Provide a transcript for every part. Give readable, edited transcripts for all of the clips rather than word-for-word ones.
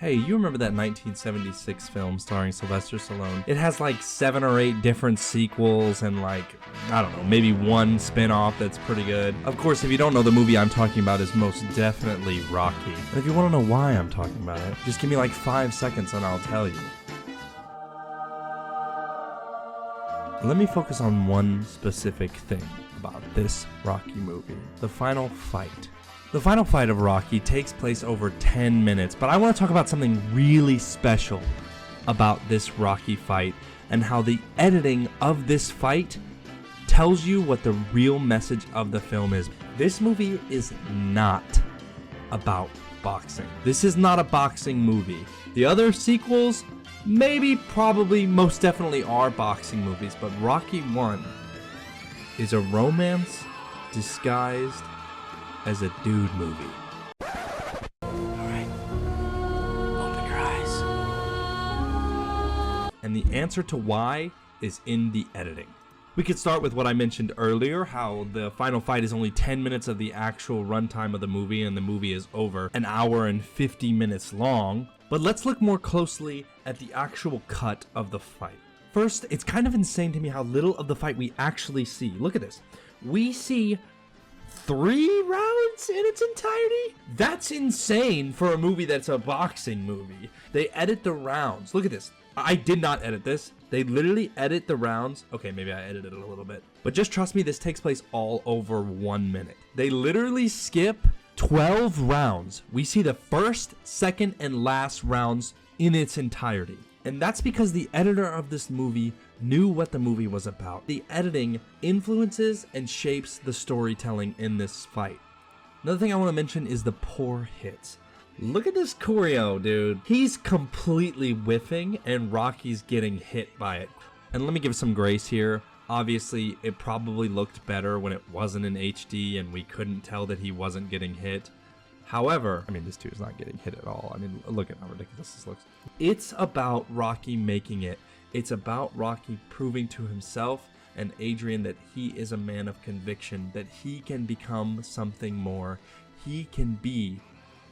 Hey, you remember that 1976 film starring Sylvester Stallone? It has like 7 or 8 different sequels and like, I don't know, maybe one spin-off that's pretty good. Of course, if you don't know, the movie I'm talking about is most definitely Rocky. And if you want to know why I'm talking about it, just give me like 5 seconds and I'll tell you. Let me focus on one specific thing about this Rocky movie. The final fight. The final fight of Rocky takes place over 10 minutes, but I want to talk about something really special about this Rocky fight and how the editing of this fight tells you what the real message of the film is. This movie is not about boxing. This is not a boxing movie. The other sequels maybe, probably, most definitely are boxing movies, but Rocky 1 is a romance disguised as a dude movie. Alright, open your eyes. And the answer to why is in the editing. We could start with what I mentioned earlier, how the final fight is only 10 minutes of the actual runtime of the movie, and the movie is over an hour and 50 minutes long. But let's look more closely at the actual cut of the fight. First, it's kind of insane to me how little of the fight we actually see. Look at this. We see 3 rounds in its entirety? That's insane for a movie that's a boxing movie. They edit the rounds. Look at this. I did not edit this. They literally edit the rounds. Okay, maybe I edited it a little bit. But just trust me, this takes place all over 1 minute. They literally skip 12 rounds. We see the first, second, and last rounds in its entirety. And that's because the editor of this movie knew what the movie was about. The editing influences and shapes the storytelling in this fight. Another thing I want to mention is the poor hits. Look at this choreo, dude. He's completely whiffing and Rocky's getting hit by it. And let me give some grace here. Obviously, it probably looked better when it wasn't in HD and we couldn't tell that he wasn't getting hit. However, I mean, this dude is not getting hit at all. I mean, look at how ridiculous this looks. It's about Rocky making it. It's about Rocky proving to himself and Adrian that he is a man of conviction, that he can become something more. He can be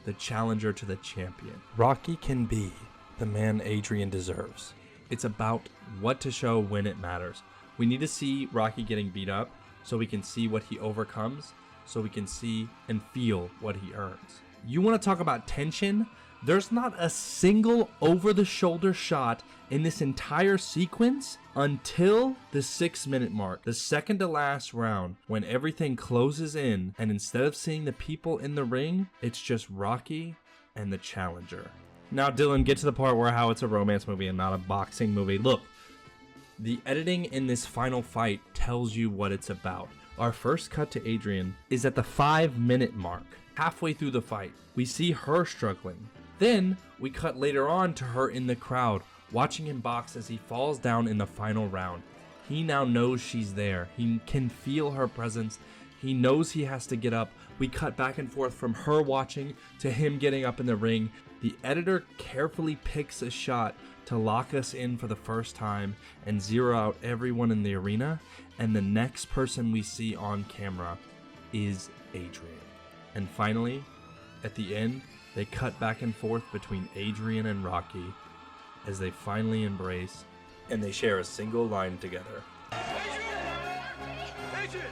the challenger to the champion. Rocky can be the man Adrian deserves. It's about what to show when it matters. We need to see Rocky getting beat up so we can see what he overcomes, so we can see and feel what he earns. You want to talk about tension? There's not a single over-the-shoulder shot in this entire sequence until the 6-minute mark, the second to last round, when everything closes in, and instead of seeing the people in the ring, it's just Rocky and the challenger. Now, Dylan, get to the part where how it's a romance movie and not a boxing movie. Look, the editing in this final fight tells you what it's about. Our first cut to Adrian is at the 5-minute mark. Halfway through the fight, we see her struggling. Then, we cut later on to her in the crowd, watching him box as he falls down in the final round. He now knows she's there. He can feel her presence. He knows he has to get up. We cut back and forth from her watching to him getting up in the ring. The editor carefully picks a shot to lock us in for the first time and zero out everyone in the arena, and the next person we see on camera is Adrian. And finally, at the end, they cut back and forth between Adrian and Rocky as they finally embrace and they share a single line together. Adrian! Adrian!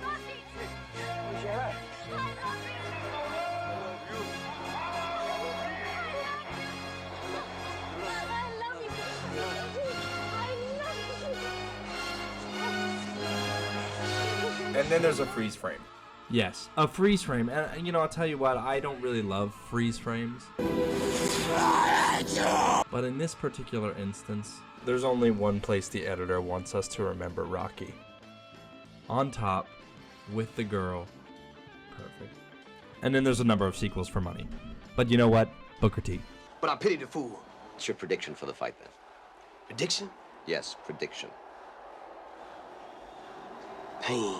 And then there's a freeze frame. Yes, a freeze frame. And you know, I'll tell you what, I don't really love freeze frames. But in this particular instance, there's only one place the editor wants us to remember Rocky. On top, with the girl. Perfect. And then there's a number of sequels for money. But you know what? Booker T. But I pity the fool. What's your prediction for the fight, then? Prediction? Yes, prediction. Pain.